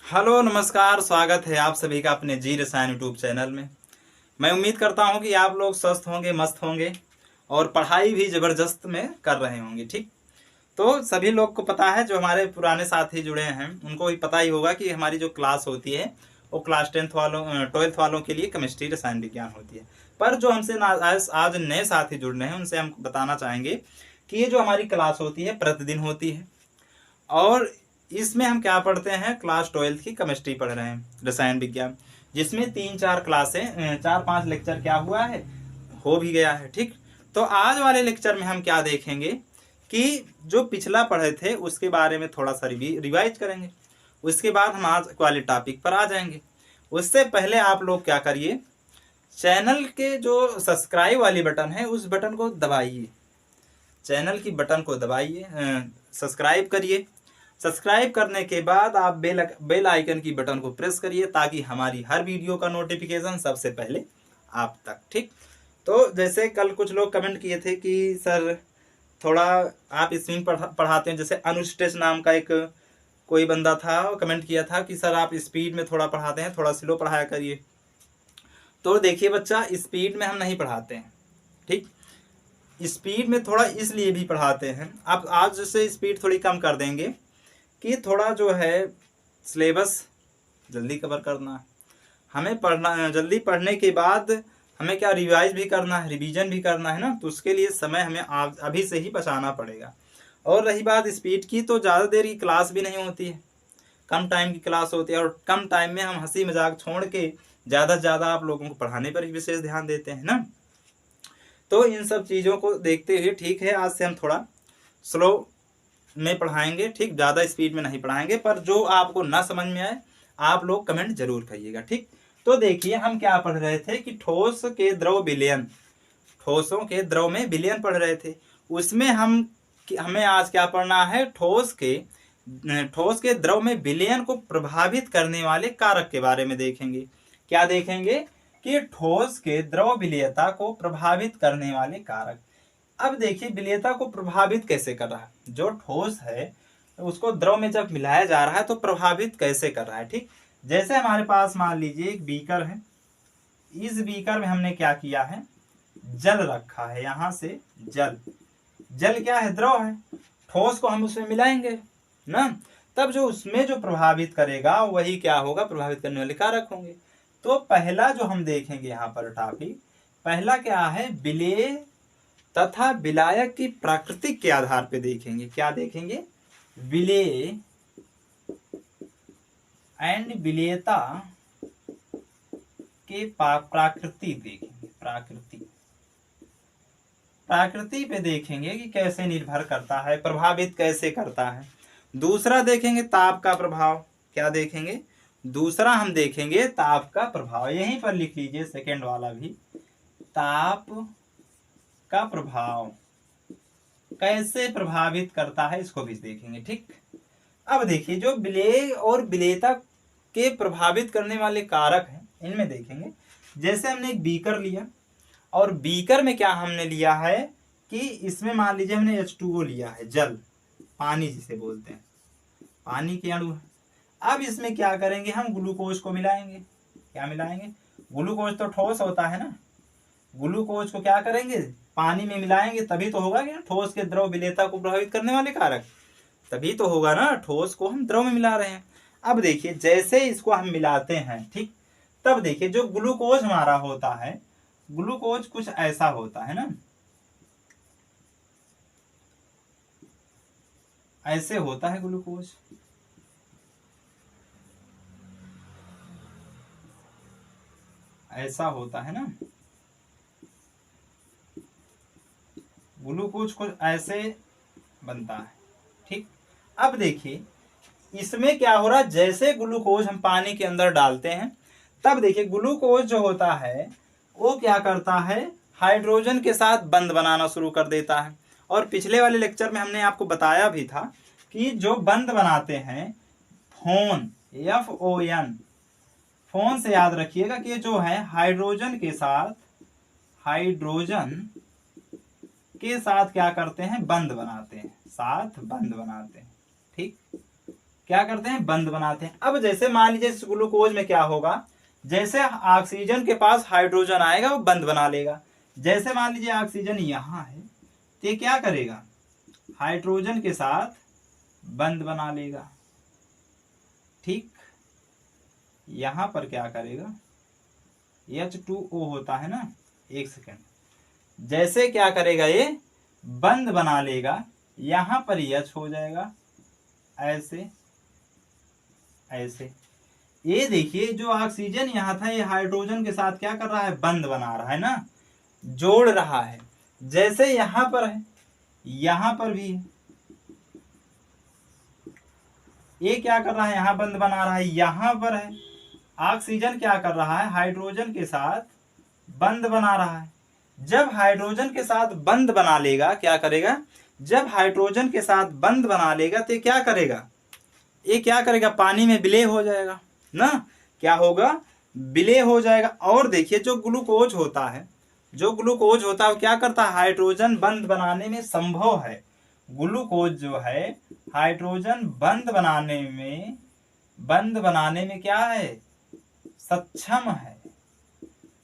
Hello नमस्कार, स्वागत है आप सभी का अपने जी रसायन यूट्यूब चैनल में। मैं उम्मीद करता हूं कि आप लोग स्वस्थ होंगे, मस्त होंगे और पढ़ाई भी ज़बरदस्त में कर रहे होंगे। ठीक, तो सभी लोग को पता है, जो हमारे पुराने साथी जुड़े हैं उनको भी पता ही होगा कि हमारी जो क्लास होती है वो क्लास 10th वालों 12th वालों के लिए केमिस्ट्री रसायन विज्ञान होती है। पर जो हमसे आज नए साथी जुड़ रहे हैं उनसे हम बताना चाहेंगे कि ये जो हमारी क्लास होती है प्रतिदिन होती है और इसमें हम क्या पढ़ते हैं, क्लास 12th की केमिस्ट्री पढ़ रहे हैं, रसायन विज्ञान, जिसमें 3-4 क्लासें 4-5 लेक्चर क्या हुआ है, हो भी गया है। ठीक, तो आज वाले लेक्चर में हम क्या देखेंगे कि जो पिछला पढ़े थे उसके बारे में थोड़ा सा रिवाइज करेंगे। उसके बाद हम आज वाले टॉपिक पर आ जाएंगे। उससे पहले आप लोग क्या करिए, चैनल के जो सब्सक्राइब वाली बटन है उस बटन को दबाइए, चैनल की बटन को दबाइए, सब्सक्राइब करिए। सब्सक्राइब करने के बाद आप बेल आइकन की बटन को प्रेस करिए ताकि हमारी हर वीडियो का नोटिफिकेशन सबसे पहले आप तक। ठीक, तो जैसे कल कुछ लोग कमेंट किए थे कि सर थोड़ा आप स्पीड पढ़ाते हैं, जैसे अनुष्टेश नाम का एक कोई बंदा था, कमेंट किया था कि सर आप स्पीड में थोड़ा पढ़ाते हैं, थोड़ा स्लो पढ़ाया करिए। तो देखिए बच्चा, स्पीड में हम नहीं पढ़ाते हैं। ठीक, स्पीड में थोड़ा इसलिए भी पढ़ाते हैं, आप आज से स्पीड थोड़ी कम कर देंगे कि थोड़ा जो है सिलेबस जल्दी कवर करना है। हमें पढ़ना, जल्दी पढ़ने के बाद हमें क्या रिवाइज भी करना है, रिवीजन भी करना है ना, तो उसके लिए समय हमें अभी से ही बचाना पड़ेगा। और रही बात स्पीड की, तो ज़्यादा देर की क्लास भी नहीं होती है, कम टाइम की क्लास होती है और कम टाइम में हम हंसी मजाक छोड़ के ज़्यादा से ज़्यादा आप लोगों को पढ़ाने पर ही विशेष ध्यान देते हैं ना। तो इन सब चीज़ों को देखते हुए ठीक है, आज से हम थोड़ा स्लो में पढ़ाएंगे। ठीक, ज़्यादा स्पीड में नहीं पढ़ाएंगे, पर जो आपको ना समझ में आए आप लोग कमेंट जरूर करिएगा। ठीक, तो देखिए हम क्या पढ़ रहे थे कि ठोस के द्रव विलयन, ठोसों के द्रव में विलयन पढ़ रहे थे। उसमें हमें आज क्या पढ़ना है, ठोस के द्रव में विलयन को प्रभावित करने वाले कारक के बारे में देखेंगे। क्या देखेंगे कि ठोस के द्रव विलयता को प्रभावित करने वाले कारक। अब देखिए विलयता को प्रभावित कैसे कर रहा है, जो ठोस है उसको द्रव में जब मिलाया जा रहा है तो प्रभावित कैसे कर रहा है। ठीक, जैसे हमारे पास मान लीजिए एक बीकर है, इस बीकर में हमने क्या किया है, जल रखा है। यहां से जल क्या है, द्रव है, ठोस को हम उसमें मिलाएंगे ना, तब जो उसमें जो प्रभावित करेगा वही क्या होगा, प्रभावित करने वाले कारक होंगे। तो पहला जो हम देखेंगे यहाँ पर टॉपिक, पहला क्या है, विलेय तथा विलायक की प्राकृतिक के आधार पे देखेंगे। क्या देखेंगे, विलेय एंड विलेयता के प्राकृति देखेंगे। प्राकृति पे देखेंगे कि कैसे निर्भर करता है, प्रभावित कैसे करता है। दूसरा देखेंगे ताप का प्रभाव। क्या देखेंगे, दूसरा हम देखेंगे ताप का प्रभाव, यहीं पर लिख लीजिए सेकेंड वाला भी, ताप का प्रभाव कैसे प्रभावित करता है, इसको भी देखेंगे। ठीक, अब देखिए जो विलेय और विलेयता के प्रभावित करने वाले कारक हैं इनमें देखेंगे। जैसे हमने एक बीकर लिया और बीकर में क्या हमने लिया है कि इसमें मान लीजिए हमने H2O लिया है, जल, पानी जिसे बोलते हैं, पानी के अणु। अब इसमें क्या करेंगे, हम ग्लूकोज को मिलाएंगे। क्या मिलाएंगे, ग्लूकोज तो ठोस होता है ना, ग्लूकोज को क्या करेंगे, पानी में मिलाएंगे, तभी तो होगा कि ठोस के द्रव विलेयता को प्रभावित करने वाले कारक, तभी तो होगा ना, ठोस को हम द्रव में मिला रहे हैं। अब देखिए जैसे इसको हम मिलाते हैं, ठीक, तब देखिए जो ग्लूकोज हमारा होता है, ग्लूकोज कुछ ऐसा होता है ना, ऐसे होता है ग्लूकोज, ऐसा होता है ना, ग्लूकोज कुछ ऐसे बनता है। ठीक, अब देखिए इसमें क्या हो रहा है, जैसे ग्लूकोज हम पानी के अंदर डालते हैं तब देखिए ग्लूकोज जो होता है वो क्या करता है, हाइड्रोजन के साथ बंध बनाना शुरू कर देता है। और पिछले वाले लेक्चर में हमने आपको बताया भी था कि जो बंध बनाते हैं फोन, FON, फोन से याद रखिएगा कि जो है हाइड्रोजन के साथ क्या करते हैं, बंध बनाते हैं, साथ बंध बनाते हैं। ठीक, क्या करते हैं, बंद बनाते हैं। अब जैसे मान लीजिए इस ग्लूकोज में क्या होगा, जैसे ऑक्सीजन के पास हाइड्रोजन आएगा वो बंद बना लेगा। जैसे मान लीजिए ऑक्सीजन यहाँ है तो ये क्या करेगा, हाइड्रोजन के साथ बंद बना लेगा। ठीक, यहां पर क्या करेगा, H2O होता है ना, एक सेकेंड, जैसे क्या करेगा ये बंद बना लेगा, यहां पर H हो जाएगा ऐसे ऐसे। ये देखिए जो ऑक्सीजन यहाँ था ये हाइड्रोजन के साथ क्या कर रहा है, बंद बना रहा है ना, जोड़ रहा है। जैसे यहां पर है, यहां पर भी है, ये क्या कर रहा है, यहां बंद बना रहा है, यहां पर है ऑक्सीजन क्या कर रहा है, हाइड्रोजन के साथ बंद बना रहा है। जब हाइड्रोजन के साथ बंद बना लेगा, क्या करेगा, जब हाइड्रोजन के साथ बंद बना लेगा तो क्या करेगा, ये क्या करेगा, पानी में विलय हो जाएगा ना, क्या होगा, विलय हो जाएगा। और देखिए जो ग्लूकोज होता है, जो ग्लूकोज होता है वो क्या करता है, हाइड्रोजन बंद बनाने में संभव है। ग्लूकोज जो है हाइड्रोजन बंद बनाने में क्या है, सक्षम है,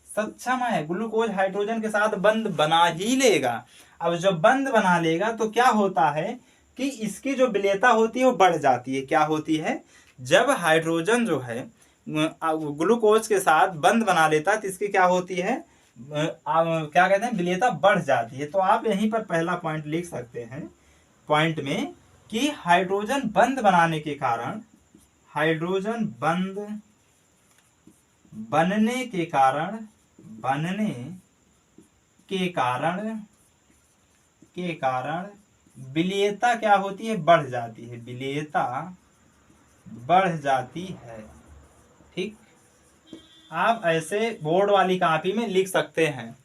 सक्षम है। ग्लूकोज हाइड्रोजन के साथ बंद बना ही लेगा। अब जब बंद बना लेगा तो क्या होता है कि इसकी जो विलेयता होती है वो बढ़ जाती है। क्या होती है, जब हाइड्रोजन जो है ग्लूकोज के साथ बंद बना लेता है तो इसकी क्या होती है, क्या कहते हैं, विलेयता बढ़ जाती है। तो आप यहीं पर पहला पॉइंट लिख सकते हैं पॉइंट में कि हाइड्रोजन बंद बनाने के कारण, हाइड्रोजन बंद बनने के कारण विलेयता क्या होती है, बढ़ जाती है, विलेयता बढ़ जाती है। ठीक, आप ऐसे बोर्ड वाली कॉपी में लिख सकते हैं।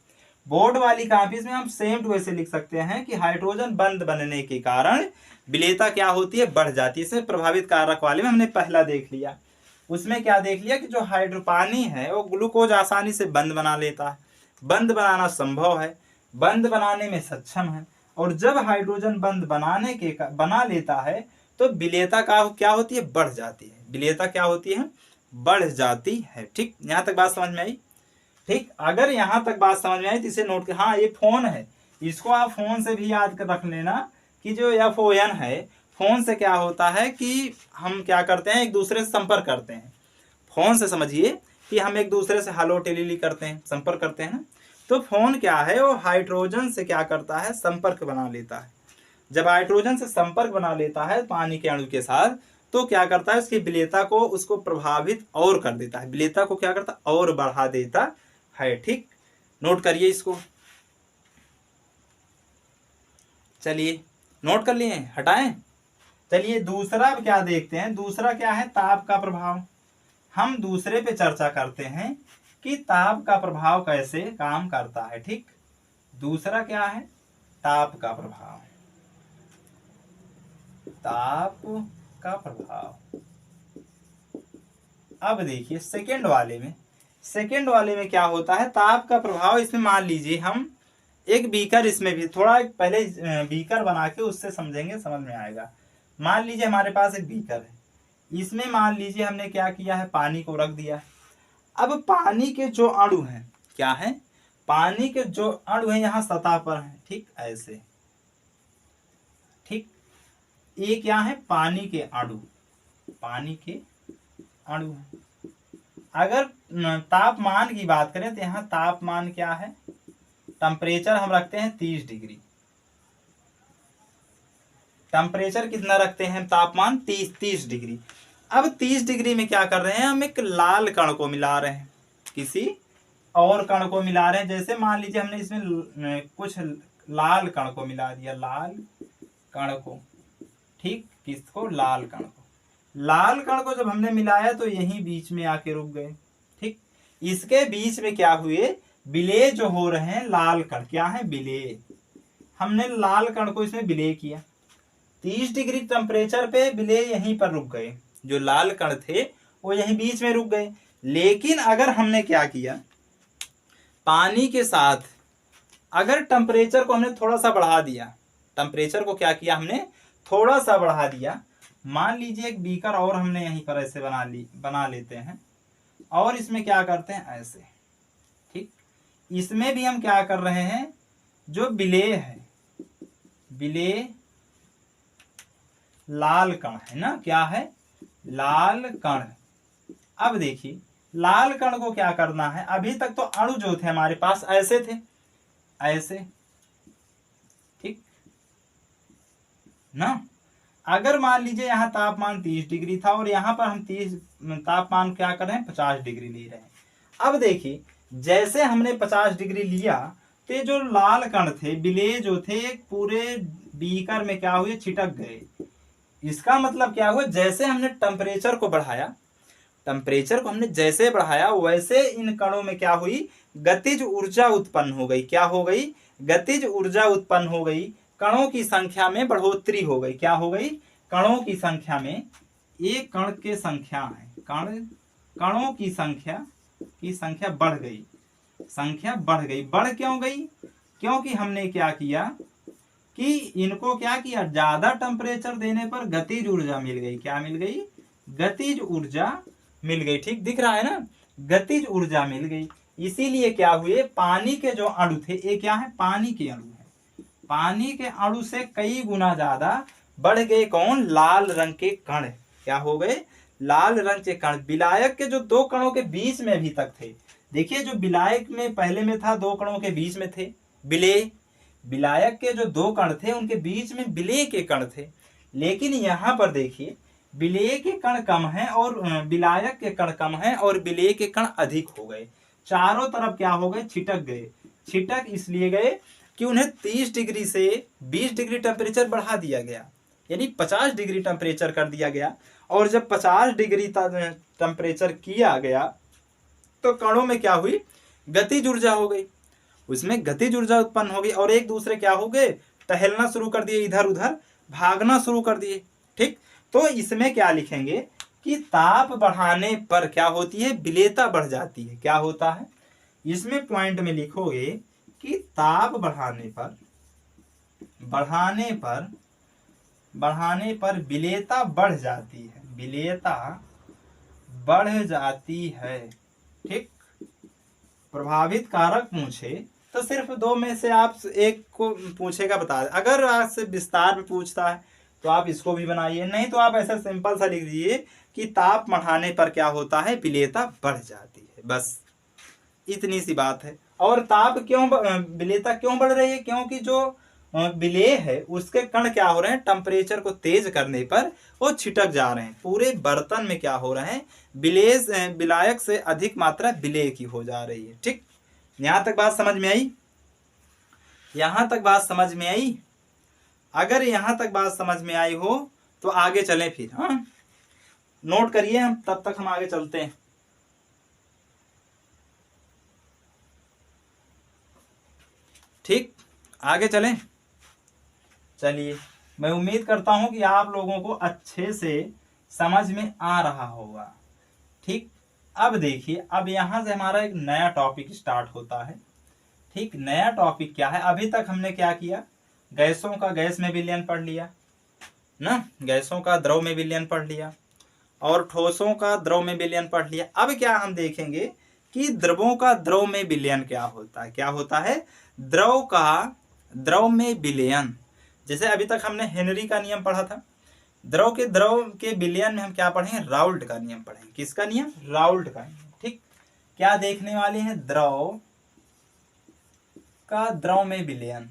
बोर्ड वाली कॉपी में हम सेम टू वैसे लिख सकते हैं कि हाइड्रोजन बंद बनने के कारण विलेयता क्या होती है, बढ़ जाती है। इसमें प्रभावित कारक वाले में हमने पहला देख लिया, उसमें क्या देख लिया कि जो पानी है वो ग्लूकोज आसानी से बंद बना लेता है, बंद बनाना संभव है, बंद बनाने में सक्षम है। और जब हाइड्रोजन बंद बना लेता है तो विलेयता क्या होती है, बढ़ जाती है, विलेयता क्या होती है, बढ़ जाती है। ठीक, यहाँ तक बात समझ में आई। ठीक, अगर यहाँ तक बात समझ में आई तो इसे नोट कर, हाँ ये फोन है, इसको आप फोन से भी याद कर रख लेना कि जो FON है, फोन से क्या होता है कि हम क्या करते हैं, एक दूसरे से संपर्क करते हैं। फोन से समझिए कि हम एक दूसरे से हेलो टेलीली करते हैं, संपर्क करते हैं ना। तो फोन क्या है, वो हाइड्रोजन से क्या करता है, संपर्क बना लेता है। जब हाइड्रोजन से संपर्क बना लेता है पानी के अणु के साथ तो क्या करता है, उसकी विलेयता को उसको प्रभावित और कर देता है, विलेयता को क्या करता है, और बढ़ा देता है। ठीक, नोट करिए इसको, चलिए नोट कर लिए, हटाएं। चलिए दूसरा क्या देखते हैं, दूसरा क्या है, ताप का प्रभाव। हम दूसरे पे चर्चा करते हैं कि ताप का प्रभाव कैसे काम करता है। ठीक, दूसरा क्या है, ताप का प्रभाव, ताप का प्रभाव। अब देखिए सेकंड वाले में क्या होता है, ताप का प्रभाव। इसमें मान लीजिए हम एक बीकर, इसमें भी थोड़ा पहले बीकर बना के उससे समझेंगे, समझ में आएगा। मान लीजिए हमारे पास एक बीकर है, इसमें मान लीजिए हमने क्या किया है, पानी को रख दिया। अब पानी के जो अणु हैं, क्या है, पानी के जो अणु हैं यहाँ सतह पर हैं। ठीक, ऐसे, ठीक, ये क्या है, पानी के अणु, पानी के अणु। अगर तापमान की बात करें तो यहाँ तापमान क्या है, टेम्परेचर हम रखते हैं 30 डिग्री। टेम्परेचर कितना रखते हैं, तापमान 30 डिग्री। अब 30 डिग्री में क्या कर रहे हैं, हम एक लाल कण को मिला रहे हैं, किसी और कण को मिला रहे हैं। जैसे मान लीजिए हमने इसमें कुछ लाल कण को मिला दिया, लाल कण को। ठीक, किसको, लाल कण को। लाल कण को जब हमने मिलाया तो यहीं बीच में आके रुक गए। ठीक, इसके बीच में क्या हुए, विलय जो हो रहे हैं, लाल कण क्या है, विलय। हमने लाल कण को इसमें विलय किया, 30 डिग्री टेम्परेचर पे विलय यहीं पर रुक गए, जो लाल कण थे वो यहीं बीच में रुक गए। लेकिन अगर हमने क्या किया, पानी के साथ अगर टेम्परेचर को हमने थोड़ा सा बढ़ा दिया, टेम्परेचर को क्या किया हमने, थोड़ा सा बढ़ा दिया, मान लीजिए एक बीकर और हमने यहीं पर ऐसे बना लेते हैं, और इसमें क्या करते हैं ऐसे, ठीक। इसमें भी हम क्या कर रहे हैं, जो विलेय है, विलेय लाल कण है ना, क्या है, लाल कण। अब देखिए लाल कण को क्या करना है, अभी तक तो अणु जो थे हमारे पास ऐसे थे, ऐसे, ठीक ना। अगर मान लीजिए यहाँ तापमान 30 डिग्री था और यहाँ पर हम 30 तापमान क्या कर रहे हैं, 50 डिग्री ले रहे हैं। अब देखिए जैसे हमने 50 डिग्री लिया तो जो लाल कण थे, विलेय जो थे, एक पूरे बीकर में क्या हुए, छिटक गए। इसका मतलब क्या हुआ, जैसे हमने टेम्परेचर को बढ़ाया, टेम्परेचर को हमने जैसे बढ़ाया वैसे इन कणों में क्या हुई, गतिज ऊर्जा उत्पन्न हो गई। क्या हो गई, गतिज ऊर्जा उत्पन्न हो गई। कणों की संख्या में बढ़ोतरी हो गई। क्या हो गई, कणों की संख्या में, एक कण के संख्या है, कणों की संख्या बढ़ गई, संख्या बढ़ गई। बढ़ क्यों गई, क्योंकि हमने क्या किया कि इनको क्या किया, ज्यादा टेम्परेचर देने पर गतिज ऊर्जा मिल गई। क्या मिल गई, गतिज ऊर्जा मिल गई। ठीक दिख रहा है ना, गतिज ऊर्जा मिल गई। इसीलिए क्या हुए, पानी के जो अणु थे, ये क्या है, पानी के अणु है, पानी के अणु से कई गुना ज्यादा बढ़ गए। कौन, लाल रंग के कण। क्या हो गए, लाल रंग के कण। विलायक के जो दो कणों के बीच में अभी तक थे, देखिए जो विलायक में पहले में था, दो कणों के बीच में थे विलेय। विलायक के जो दो कण थे उनके बीच में विलेय के कण थे, लेकिन यहाँ पर देखिए विलेय के कण कम है और विलायक के कण कम है और विलेय के कण अधिक हो गए। चारों तरफ क्या हो गए, छिटक गए। छिटक इसलिए गए कि उन्हें 30 डिग्री से 20 डिग्री टेम्परेचर बढ़ा दिया गया, यानी 50 डिग्री टेम्परेचर कर दिया गया। और जब 50 डिग्री टेम्परेचर किया गया तो कणों में क्या हुई, गतिज ऊर्जा हो गई, उसमें गतिज ऊर्जा उत्पन्न हो गई और एक दूसरे क्या हो गए, टहलना शुरू कर दिए, इधर उधर भागना शुरू कर दिए। ठीक, तो इसमें क्या लिखेंगे कि ताप बढ़ाने पर क्या होती है, विलेयता बढ़ जाती है। क्या होता है, इसमें पॉइंट में लिखोगे कि ताप बढ़ाने पर विलेयता बढ़ जाती है, विलेयता बढ़ जाती है। ठीक, प्रभावित कारक पूछे तो सिर्फ दो में से आप एक को पूछेगा, बता दे। अगर आपसे विस्तार में पूछता है तो आप इसको भी बनाइए, नहीं तो आप ऐसा सिंपल सा लिख दीजिए कि ताप बढ़ाने पर क्या होता है, विलेयता बढ़ जाती है। बस इतनी सी बात है। और ताप क्यों, विलेयता क्यों बढ़ रही है, क्योंकि जो विलेय है उसके कण क्या हो रहे हैं, टेम्परेचर को तेज करने पर वो छिटक जा रहे हैं। पूरे बर्तन में क्या हो रहे हैं, विलायक से अधिक मात्रा विलेय की हो जा रही है। ठीक, यहां तक बात समझ में आई, यहां तक बात समझ में आई। अगर यहां तक बात समझ में आई हो तो आगे चलें फिर। हाँ, नोट करिए, हम तब तक हम आगे चलते हैं। ठीक, आगे चलें। चलिए, मैं उम्मीद करता हूं कि आप लोगों को अच्छे से समझ में आ रहा होगा। ठीक, अब देखिए, अब यहां से हमारा एक नया टॉपिक स्टार्ट होता है। ठीक, नया टॉपिक क्या है, अभी तक हमने क्या किया, गैसों का गैस में विलयन पढ़ लिया ना, गैसों का द्रव में विलयन पढ़ लिया और ठोसों का द्रव में विलयन पढ़ लिया। अब क्या हम देखेंगे कि द्रवों का द्रव में विलयन क्या होता है। क्या होता है, द्रव का द्रव में विलयन। जैसे अभी तक हमने हेनरी का नियम पढ़ा था, द्रव के विलयन में हम क्या पढ़ेंगे, राउल्ट का नियम पढ़ेंगे। किसका नियम, राउल्ट का नियम। ठीक, क्या देखने वाले हैं, द्रव का द्रव में विलयन,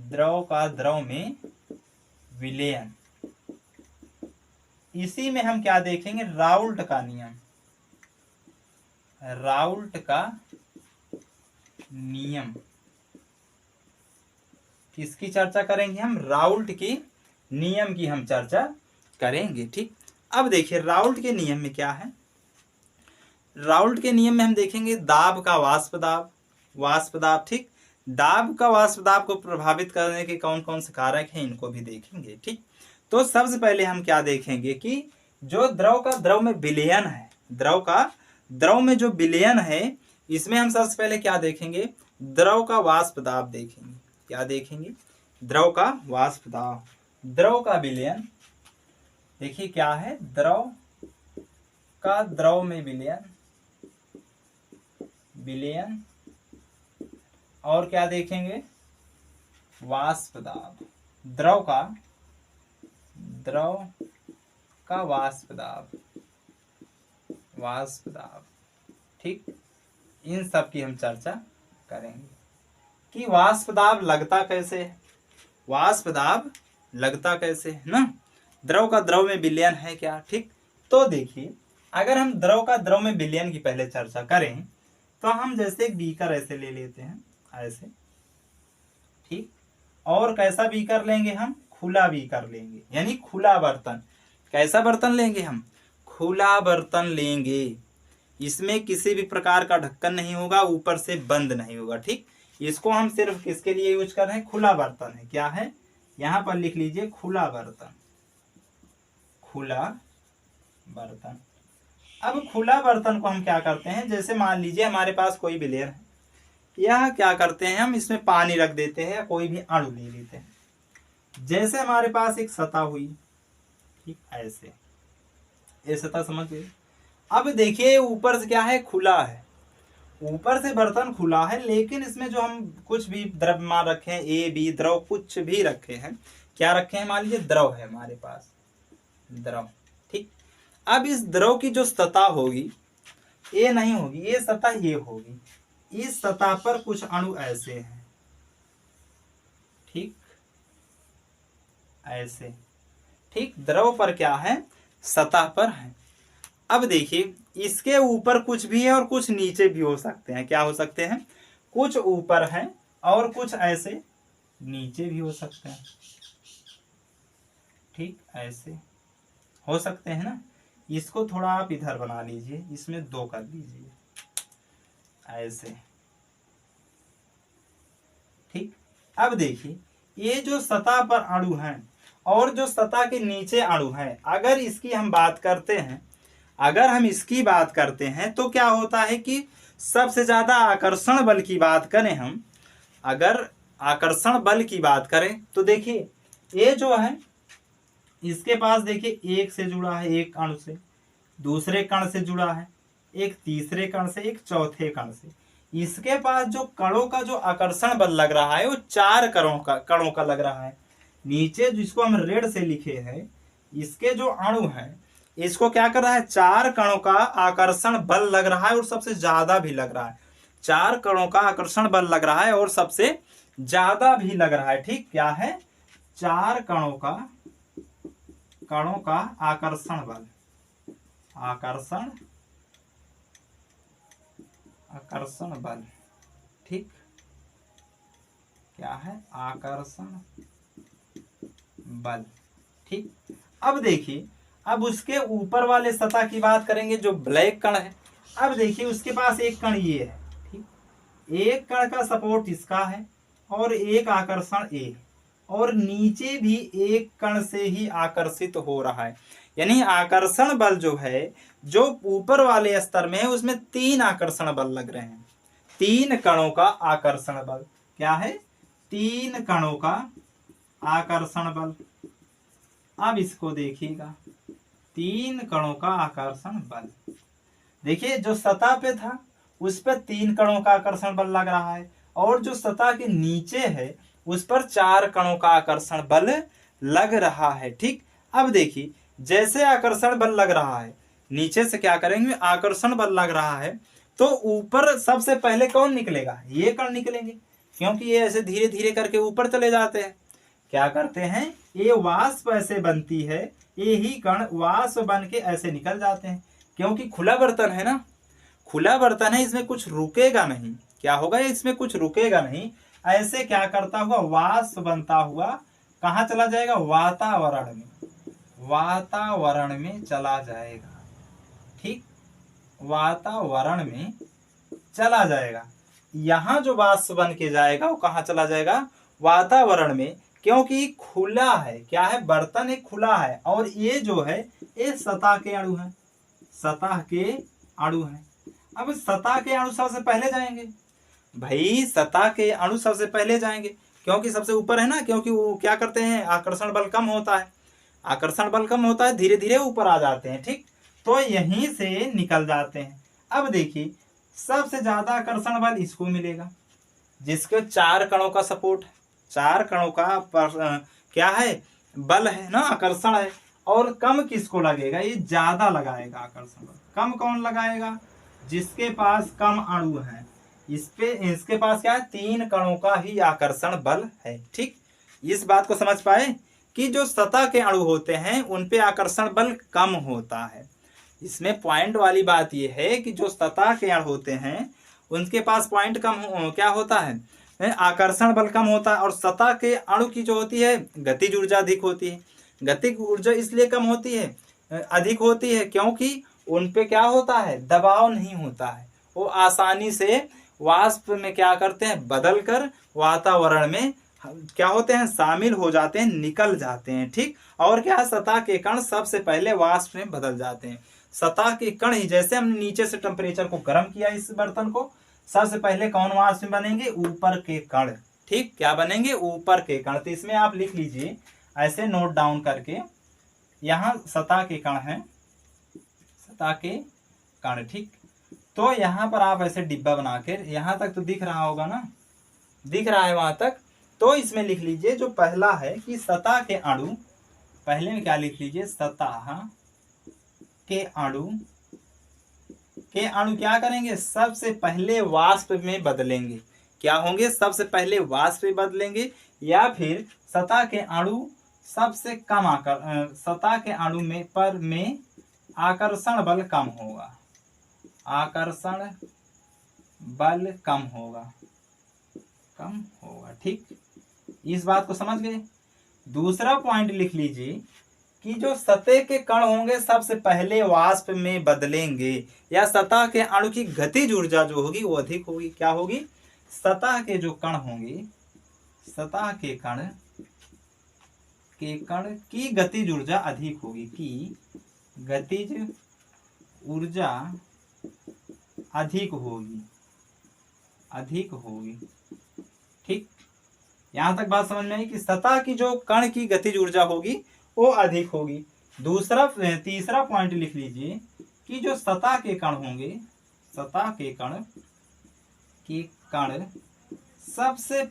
द्रव का द्रव में विलयन। इसी में हम क्या देखेंगे, राउल्ट का नियम, राउल्ट का नियम। किसकी चर्चा करेंगे हम, राउल्ट के नियम की हम चर्चा करेंगे। ठीक, अब देखिए राउल्ट के नियम में क्या है, राउल्ट के नियम में हम देखेंगे दाब का वाष्प दाब, वाष्प दाब। ठीक, दाब का वाष्प दाब को प्रभावित करने के कौन कौन से कारक हैं, इनको भी देखेंगे। ठीक, तो सबसे पहले हम क्या देखेंगे कि जो द्रव का द्रव में विलयन है, द्रव का द्रव में जो विलयन है, इसमें हम सबसे पहले क्या देखेंगे, द्रव का वाष्प दाब देखेंगे। क्या देखेंगे, द्रव का वाष्प दाब, द्रव का विलयन देखिए क्या है, द्रव का द्रव में विलयन, विलयन, और क्या देखेंगे, वाष्प दाब, द्रव का वाष्प दाब, वाष्प दाब। ठीक, इन सब की हम चर्चा करेंगे कि वाष्प दाब लगता कैसे है, वाष्प दाब लगता कैसे है ना, द्रव का द्रव में विलयन है क्या। ठीक, तो देखिए अगर हम द्रव का द्रव में विलयन की पहले चर्चा करें तो हम जैसे एक बीकर ऐसे ले लेते हैं, ऐसे। ठीक, और कैसा बीकर लेंगे हम, खुला बीकर लेंगे, यानी खुला बर्तन। कैसा बर्तन लेंगे हम, खुला बर्तन लेंगे, इसमें किसी भी प्रकार का ढक्कन नहीं होगा, ऊपर से बंद नहीं होगा। ठीक, इसको हम सिर्फ किसके लिए यूज कर रहे हैं, खुला बर्तन है। क्या है, यहां पर लिख लीजिए खुला बर्तन, खुला बर्तन। अब खुला बर्तन को हम क्या करते हैं, जैसे मान लीजिए हमारे पास कोई विलेयर है, यह क्या करते हैं, हम इसमें पानी रख देते हैं या कोई भी अणु ले लेते हैं। जैसे हमारे पास एक सतह हुई, ठीक, ऐसे ये सतह समझ गए। अब देखिए ऊपर से क्या है, खुला है, ऊपर से बर्तन खुला है, लेकिन इसमें जो हम कुछ भी द्रव्यमान रखे हैं, ए बी द्रव कुछ भी रखे हैं, क्या रखे हैं, मान लीजिए द्रव है हमारे पास, द्रव। ठीक, अब इस द्रव की जो सतह होगी, ये नहीं होगी, ये सतह ये होगी, इस सतह पर कुछ अणु ऐसे हैं। ठीक, ऐसे। ठीक, द्रव पर क्या है, सतह पर है। अब देखिए इसके ऊपर कुछ भी है और कुछ नीचे भी हो सकते हैं। क्या हो सकते हैं, कुछ ऊपर है और कुछ ऐसे नीचे भी हो सकते हैं। ठीक, ऐसे हो सकते हैं ना। इसको थोड़ा आप इधर बना लीजिए, इसमें 2 कर लीजिए, ऐसे। ठीक, अब देखिए ये जो सतह पर अणु हैं और जो सतह के नीचे अणु हैं, अगर इसकी हम बात करते हैं, अगर हम इसकी बात करते हैं तो क्या होता है कि सबसे ज्यादा आकर्षण बल की बात करें हम, अगर आकर्षण बल की बात करें तो देखिए ये जो है इसके पास देखिए एक से जुड़ा है, एक अणु से, दूसरे कण से जुड़ा है, एक तीसरे कण से, एक चौथे कण से। इसके पास जो कणों का जो आकर्षण बल लग रहा है वो 4 कणों का लग रहा है। नीचे जिसको हम रेड से लिखे हैं, इसके जो अणु है इसको क्या कर रहा है, 4 कणों का आकर्षण बल लग रहा है और सबसे ज्यादा भी लग रहा है। 4 कणों का आकर्षण बल लग रहा है और सबसे ज्यादा भी लग रहा है। ठीक, क्या है, 4 कणों का आकर्षण बल, आकर्षण बल। ठीक, क्या है, आकर्षण बल। ठीक, अब देखिए अब उसके ऊपर वाले सतह की बात करेंगे जो ब्लैक कण है। अब देखिए उसके पास एक कण ये है, ठीक, एक कण का सपोर्ट इसका है और एक आकर्षण ए, और नीचे भी एक कण से ही आकर्षित हो रहा है। यानी आकर्षण बल जो है जो ऊपर वाले स्तर में है उसमें 3 आकर्षण बल लग रहे हैं। 3 कणों का आकर्षण बल, क्या है, 3 कणों का आकर्षण बल। अब इसको देखिएगा, 3 कणों का आकर्षण बल। देखिए जो सतह पे था उस पर 3 कणों का आकर्षण बल लग रहा है और जो सतह के नीचे है उस पर 4 कणों का आकर्षण बल लग रहा है। ठीक, अब देखिए जैसे आकर्षण बल लग रहा है, नीचे से क्या करेंगे, आकर्षण बल लग रहा है, तो ऊपर सबसे पहले कौन निकलेगा, ये कण निकलेंगे, क्योंकि ये ऐसे धीरे धीरे करके ऊपर चले जाते हैं। क्या करते हैं, ये वाष्प ऐसे बनती है, ये ही कण वाष्प बन के ऐसे निकल जाते हैं, क्योंकि खुला बर्तन है ना, खुला बर्तन है, इसमें कुछ रुकेगा नहीं। क्या होगा, इसमें कुछ रुकेगा नहीं। ऐसे क्या करता हुआ वाष्प बनता हुआ कहाँ चला जाएगा, वातावरण में, वातावरण में चला जाएगा। ठीक, वातावरण में चला जाएगा। यहां जो वाष्प बन के जाएगा वो कहाँ चला जाएगा, वातावरण में, क्योंकि खुला है। क्या है, बर्तन एक खुला है और ये जो है ये सतह के अणु है, सतह के अणु है। अब सतह के अणु सबसे पहले जाएंगे भाई, सतह के अणु सबसे पहले जाएंगे क्योंकि सबसे ऊपर है ना, क्योंकि वो क्या करते हैं, आकर्षण बल कम होता है। आकर्षण बल कम होता है, धीरे धीरे ऊपर आ जाते हैं, ठीक। तो यहीं से निकल जाते हैं। अब देखिए सबसे ज्यादा आकर्षण बल इसको मिलेगा, जिसके 4 कणों का सपोर्ट, 4 कणों का क्या है, बल है ना, आकर्षण है। और कम किसको लगेगा, ये ज्यादा लगाएगा आकर्षण बल। कम कौन लगाएगा, जिसके पास कम अणु है। इसके पास क्या है, 3 कणों का ही आकर्षण बल है, ठीक। इस बात को समझ पाए कि जो सतह के अणु होते हैं उन पे आकर्षण बल कम होता है। इसमें पॉइंट वाली बात यह है कि जो सतह के अणु होते हैं उनके पास पॉइंट कम क्या होता है, आकर्षण बल कम होता है। और सतह के अणु की जो होती है गतिज ऊर्जा अधिक होती है। गतिज ऊर्जा इसलिए कम होती है, अधिक होती है, क्योंकि उन पे क्या होता है, दबाव नहीं होता है। वो आसानी से वाष्प में क्या करते हैं, बदल कर वातावरण में क्या होते हैं, शामिल हो जाते हैं, निकल जाते हैं, ठीक। और क्या, सतह के कण सबसे पहले वाष्प में बदल जाते हैं। सतह के कण ही, जैसे हमने नीचे से टेम्परेचर को गर्म किया इस बर्तन को, सबसे पहले कौन वाष्प में बनेंगे, ऊपर के कण, ठीक। क्या बनेंगे, ऊपर के कण। तो इसमें आप लिख लीजिए ऐसे नोट डाउन करके, यहाँ सतह के कण हैं, सतह के कण, ठीक। तो यहाँ पर आप ऐसे डिब्बा बनाकर, यहाँ तक तो दिख रहा होगा ना, दिख रहा है वहां तक। तो इसमें लिख लीजिए जो पहला है कि सतह के अणु, पहले में क्या लिख लीजिए, सतह के अणु, के अणु क्या करेंगे, सबसे पहले वाष्प में बदलेंगे। क्या होंगे, सबसे पहले वाष्प में बदलेंगे। या फिर सतह के अणु सबसे कम सतह के अणु में आकर्षण बल कम होगा, आकर्षण बल कम होगा, कम होगा, ठीक। इस बात को समझ गए। दूसरा पॉइंट लिख लीजिए कि जो सतह के कण होंगे सबसे पहले वाष्प में बदलेंगे, या सतह के अणु की गतिज ऊर्जा जो होगी वो अधिक होगी। क्या होगी, सतह के जो कण होंगे, सतह के कण की गतिज ऊर्जा अधिक होगी, की गतिज ऊर्जा अधिक होगी, अधिक होगी, ठीक। यहां तक बात समझ में आई कि सतह की जो कण की गतिज ऊर्जा होगी वो अधिक होगी। तीसरा पॉइंट लिख लीजिए कि जो सतह के कण होंगे, सतह के कण सबसे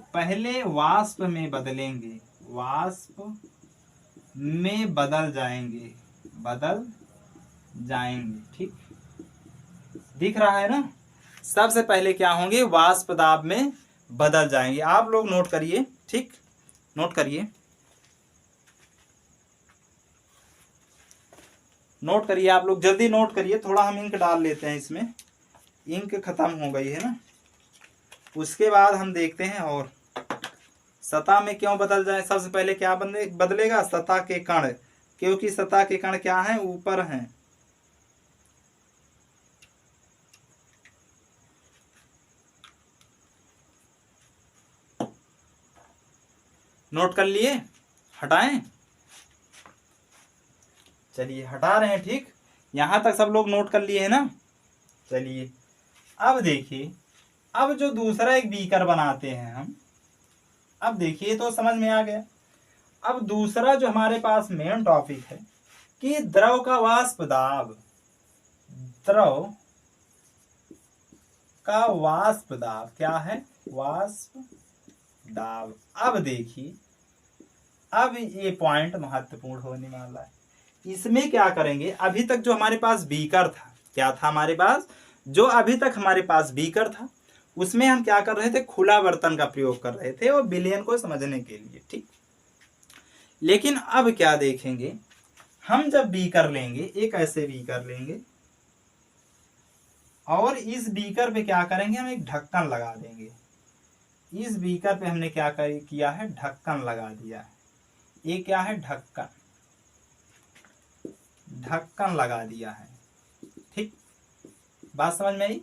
पहले वाष्प में बदलेंगे, वाष्प में बदल जाएंगे, ठीक। दिख रहा है ना, सबसे पहले क्या होंगे, वाष्प दाब में बदल जाएंगे। आप लोग नोट करिए, ठीक, नोट करिए, नोट करिए, आप लोग जल्दी नोट करिए। थोड़ा हम इंक डाल लेते हैं इसमें, इंक खत्म हो गई है ना, उसके बाद हम देखते हैं। और सतह में क्यों बदल जाए, सबसे पहले क्या बदलेगा, सतह के कण, क्योंकि सतह के कण क्या हैं, ऊपर हैं। नोट कर लिए, हटाएं, चलिए हटा रहे हैं, ठीक। यहां तक सब लोग नोट कर लिए है ना। चलिए अब देखिए, अब जो दूसरा एक बीकर बनाते हैं हम, अब देखिए तो समझ में आ गया। अब दूसरा जो हमारे पास मेन टॉपिक है कि द्रव का वाष्प दाब, द्रव का वाष्प दाब क्या है, वाष्प दाब। अब देखिए, अब ये पॉइंट महत्वपूर्ण होने वाला है। इसमें क्या करेंगे, अभी तक जो हमारे पास बीकर था, क्या था हमारे पास, जो अभी तक हमारे पास बीकर था उसमें हम क्या कर रहे थे, खुला बर्तन का प्रयोग कर रहे थे और विलयन को समझने के लिए, ठीक। लेकिन अब क्या देखेंगे, हम जब बीकर लेंगे, एक ऐसे बीकर लेंगे और इस बीकर पे क्या करेंगे, हम एक ढक्कन लगा देंगे। इस बीकर पे हमने क्या किया है, ढक्कन लगा दिया है। ये क्या है, ढक्कन, ढक्कन लगा दिया है, ठीक। बात समझ में आई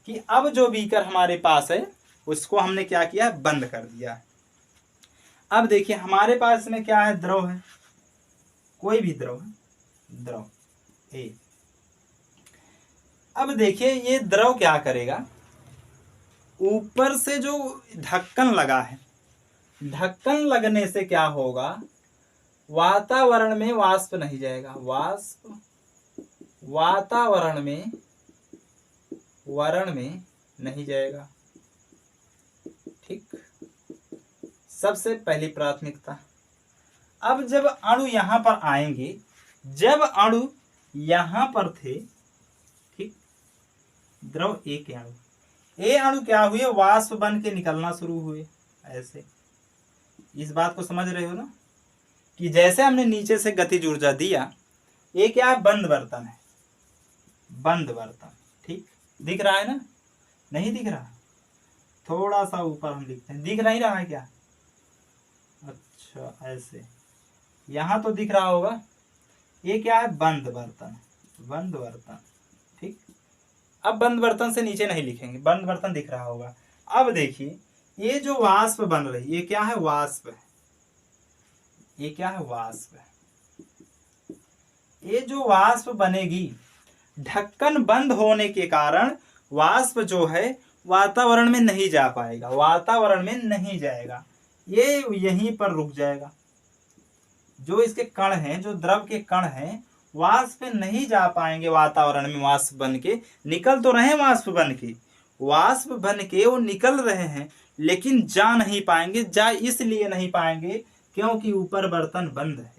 कि अब जो बीकर हमारे पास है उसको हमने क्या किया, बंद कर दिया है। अब देखिए हमारे पास में क्या है, द्रव है, कोई भी द्रव है, द्रव ए। अब देखिए ये द्रव क्या करेगा, ऊपर से जो ढक्कन लगा है ढक्कन लगने से क्या होगा, वातावरण में वाष्प नहीं जाएगा, वातावरण में नहीं जाएगा। ठीक, सबसे पहली प्राथमिकता। अब जब अणु यहां पर आएंगे, जब अणु यहां पर थे, ठीक, द्रव ए के अणु, ए अणु क्या हुए, वाष्प बन के निकलना शुरू हुए। ऐसे इस बात को समझ रहे हो ना, कि जैसे हमने नीचे से गतिज ऊर्जा दिया, ये क्या है, बंद बर्तन है, बंद बर्तन। ठीक, दिख रहा है ना, नहीं दिख रहा, थोड़ा सा ऊपर हम लिखते हैं, दिख नहीं रहा है क्या, अच्छा ऐसे, यहां तो दिख रहा होगा, ये क्या है, बंद बर्तन, बंद बर्तन। ठीक, अब बंद बर्तन से नीचे नहीं लिखेंगे, बंद बर्तन दिख रहा होगा। अब देखिए, ये जो वाष्प बन रही, ये क्या है, वाष्प है, ये क्या है, वाष्प है। ये जो वाष्प बनेगी, ढक्कन बंद होने के कारण वाष्प जो है वातावरण में नहीं जा पाएगा, वातावरण में नहीं जाएगा, ये यहीं पर रुक जाएगा। जो इसके कण हैं, जो द्रव के कण हैं, वाष्प नहीं जा पाएंगे वातावरण में, वाष्प बन के निकल तो रहे, वाष्प बन के, वाष्प बन के वो निकल रहे हैं, लेकिन जा नहीं पाएंगे। जा इसलिए नहीं पाएंगे क्योंकि ऊपर बर्तन बंद है,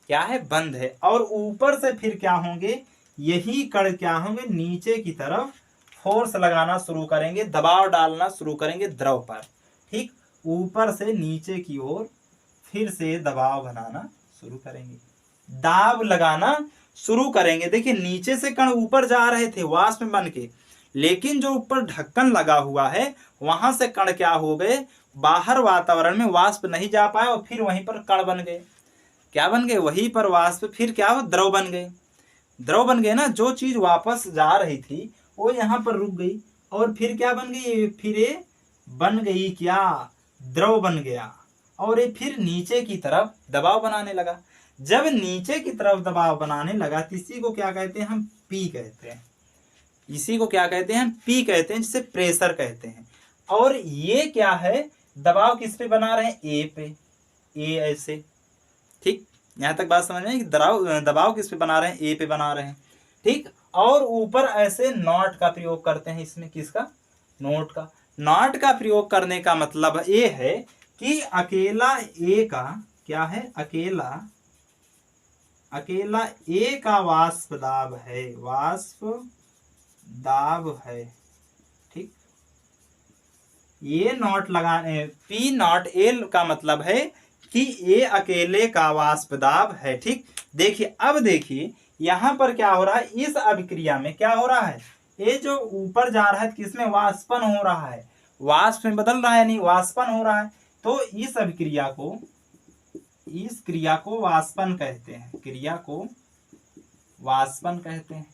क्या है, बंद है। और ऊपर से फिर क्या होंगे, यही कण क्या होंगे, नीचे की तरफ फोर्स लगाना शुरू करेंगे, दबाव डालना शुरू करेंगे द्रव पर। ठीक, ऊपर से नीचे की ओर फिर से दबाव बनाना शुरू करेंगे, दाब लगाना शुरू करेंगे। देखिए, नीचे से कण ऊपर जा रहे थे वाष्प बन के, लेकिन जो ऊपर ढक्कन लगा हुआ है, वहां से कण क्या हो गए, बाहर वातावरण में वाष्प नहीं जा पाए, और फिर वहीं पर कण बन गए, क्या बन गए, वहीं पर वाष्प, फिर क्या हो, द्रव बन गए, द्रव बन गए ना। जो चीज वापस जा रही थी वो यहाँ पर रुक गई, और फिर क्या बन गई, फिर ये बन गई क्या, द्रव बन गया, और ये फिर नीचे की तरफ दबाव बनाने लगा। जब नीचे की तरफ दबाव बनाने लगा, तो इसी को क्या कहते हैं, हम पी कहते हैं, इसी को क्या कहते हैं, पी कहते हैं, जिसे प्रेशर कहते हैं। और ये क्या है, दबाव किस पे बना रहे हैं, ए पे, ए ऐसे। ठीक, यहां तक बात समझ में, दबाव किस पे बना रहे हैं, ए पे बना रहे हैं। ठीक, और ऊपर ऐसे नॉट का प्रयोग करते हैं, इसमें किसका, नोट का। नॉट का प्रयोग करने का मतलब ये है कि अकेला ए का क्या है, अकेला ए का वाष्प दाब है, वाष्प दाब है। ठीक, ये नॉट लगाने, पी नॉट एल का मतलब है कि ये अकेले का वाष्प दाब है। ठीक, देखिए, अब देखिए यहां पर क्या हो रहा है, इस अभिक्रिया में क्या हो रहा है, ये जो ऊपर जा रहा है किसमें, वाष्पन हो रहा है, वाष्प में बदल रहा है, नहीं वाष्पन हो रहा है। तो इस अभिक्रिया को, इस क्रिया को वाष्पन कहते हैं, क्रिया को वाष्पन कहते हैं।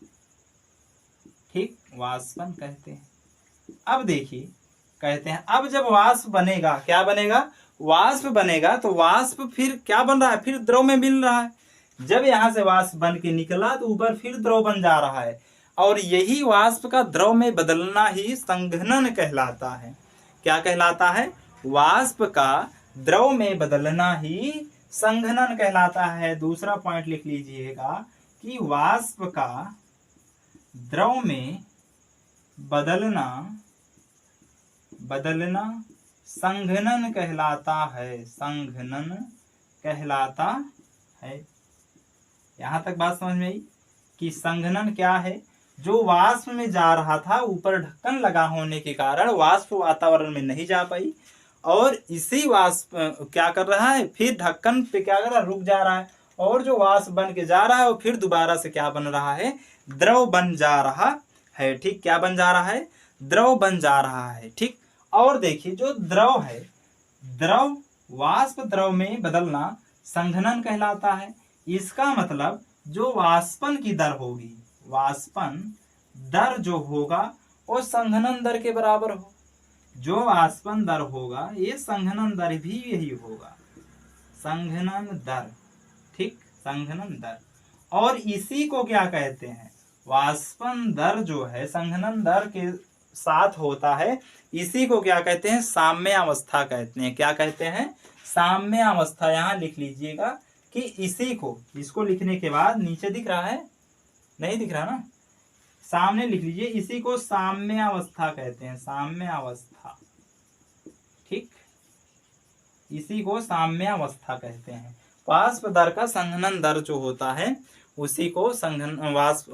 ठीक, वाष्पन कहते हैं। अब देखिए, कहते हैं, अब जब वाष्प बनेगा, क्या बनेगा, वाष्प बनेगा, तो वाष्प फिर क्या बन रहा है, फिर द्रव में मिल रहा है। जब यहां से वाष्प बन के निकला, तो ऊपर फिर द्रव बन जा रहा है, और यही वाष्प का द्रव में बदलना ही संघनन कहलाता है। क्या कहलाता है, वाष्प का द्रव में बदलना ही संघनन कहलाता है। दूसरा पॉइंट लिख लीजिएगा कि वाष्प का द्रव में बदलना संघनन कहलाता है, संघनन कहलाता है। यहां तक बात समझ में आई कि संघनन क्या है, जो वाष्प में जा रहा था, ऊपर ढक्कन लगा होने के कारण वाष्प वातावरण में नहीं जा पाई, और इसी वाष्प क्या कर रहा है, फिर ढक्कन पे क्या कर रहा है, रुक जा रहा है, और जो वाष्प बन के जा रहा है वो फिर दोबारा से क्या बन रहा है, द्रव बन जा रहा है। ठीक, क्या बन जा रहा है, द्रव बन जा रहा है। ठीक, और देखिए, जो द्रव है, द्रव वाष्प द्रव में बदलना संघनन कहलाता है। इसका मतलब जो वाष्पन की दर होगी, वाष्पन दर जो होगा वो संघनन दर के बराबर हो। जो वाष्पन दर होगा, ये संघनन दर भी यही होगा, संघनन दर। ठीक, संघनन दर। और इसी को क्या कहते हैं, वाष्पन दर जो है, संघनन दर के साथ होता है, इसी को क्या कहते हैं, साम्यावस्था कहते हैं। क्या कहते हैं, साम्यावस्था। यहाँ लिख लीजिएगा कि इसी को, इसको लिखने के बाद नीचे दिख रहा है, नहीं दिख रहा ना, सामने लिख लीजिए, इसी को साम्यावस्था कहते हैं, साम्यावस्था। ठीक, इसी को साम्यावस्था कहते हैं। वाष्प दर का संघनन दर जो होता है उसी को वाष्प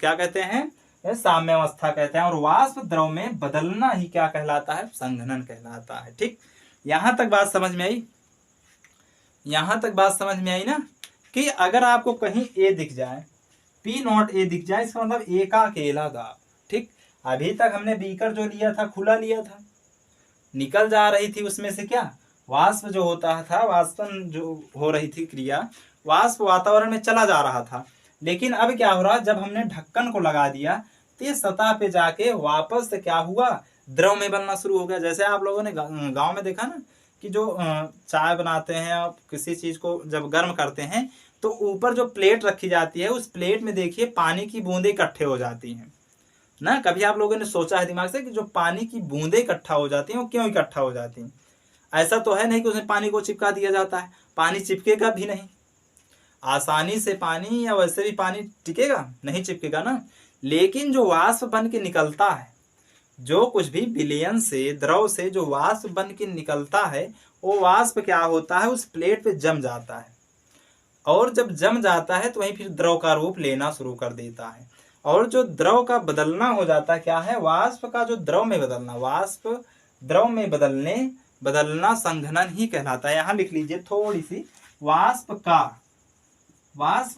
क्या कहते हैं, साम्यावस्था कहते हैं। और वाष्प द्रव में बदलना ही क्या कहलाता है, संघनन कहलाता है। ठीक, यहां तक बात समझ में आई, यहां तक बात समझ में आई ना, कि अगर आपको कहीं ए दिख जाए, पी नॉट ए दिख जाए, इसका मतलब ए का अकेला दाब। ठीक, अभी तक हमने बीकर जो लिया था खुला लिया था, निकल जा रही थी उसमें से क्या, वाष्प जो होता था, वाष्पन जो हो रही थी क्रिया, वाष्प वातावरण में चला जा रहा था। लेकिन अब क्या हो रहा, जब हमने ढक्कन को लगा दिया तो ये सतह पे जाके वापस से क्या हुआ, द्रव में बनना शुरू हो गया। जैसे आप लोगों ने गांव में देखा ना कि जो चाय बनाते हैं, आप किसी चीज को जब गर्म करते हैं तो ऊपर जो प्लेट रखी जाती है, उस प्लेट में देखिए पानी की बूंदें इकट्ठे हो जाती हैं ना। कभी आप लोगों ने सोचा है दिमाग से कि जो पानी की बूंदें इकट्ठा हो जाती हैं वो क्यों इकट्ठा हो जाती हैं? ऐसा तो है नहीं कि उसमें पानी को चिपका दिया जाता है, पानी चिपकेगा भी नहीं आसानी से, पानी या वैसे भी पानी टिकेगा नहीं, चिपकेगा ना। लेकिन जो वाष्प बन के निकलता है, जो कुछ भी विलयन से, द्रव से जो वाष्प बन के निकलता है, वो वाष्प क्या होता है, उस प्लेट पे जम जाता है। और जब जम जाता है तो वहीं फिर द्रव का रूप लेना शुरू कर देता है। और जो द्रव का बदलना हो जाता है, क्या है, वाष्प का जो द्रव में बदलना, वाष्प द्रव में बदलना संघनन ही कहलाता है। यहाँ लिख लीजिए थोड़ी सी, वाष्प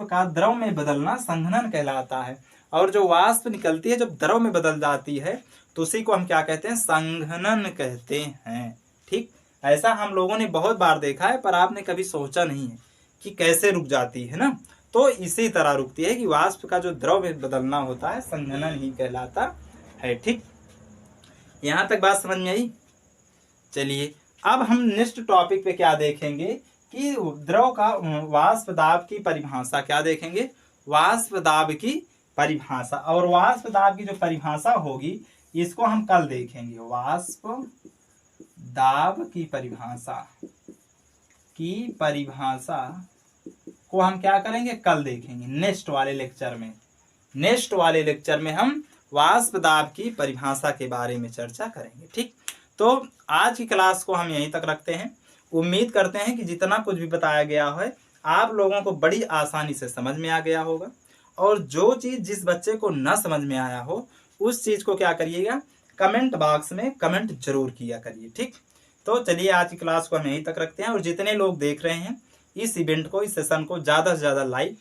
का द्रव में बदलना संघनन कहलाता है। और जो वाष्प निकलती है जब द्रव में बदल जाती है तो उसी को हम क्या कहते हैं, संघनन कहते हैं। ठीक, ऐसा हम लोगों ने बहुत बार देखा है, पर आपने कभी सोचा नहीं है कि कैसे रुक जाती है ना। तो इसी तरह रुकती है कि वाष्प का जो द्रव में बदलना होता है संघनन ही कहलाता है। ठीक, यहां तक बात समझ में आई। चलिए अब हम नेक्स्ट टॉपिक पे क्या देखेंगे कि द्रव का वाष्प दाब की परिभाषा क्या देखेंगे, वाष्प दाब की परिभाषा। और वाष्प दाब की जो परिभाषा होगी इसको हम कल देखेंगे। वाष्प दाब की परिभाषा को हम क्या करेंगे, कल देखेंगे नेक्स्ट वाले लेक्चर में हम वाष्प दाब की परिभाषा के बारे में चर्चा करेंगे। ठीक, तो आज की क्लास को हम यहीं तक रखते हैं। उम्मीद करते हैं कि जितना कुछ भी बताया गया है आप लोगों को बड़ी आसानी से समझ में आ गया होगा। और जो चीज जिस बच्चे को न समझ में आया हो उस चीज को क्या करिएगा, कमेंट बॉक्स में कमेंट जरूर किया करिए। ठीक, तो चलिए आज की क्लास को हम यहीं तक रखते हैं। और जितने लोग देख रहे हैं इस इवेंट को, इस सेशन को, ज्यादा से ज्यादा लाइक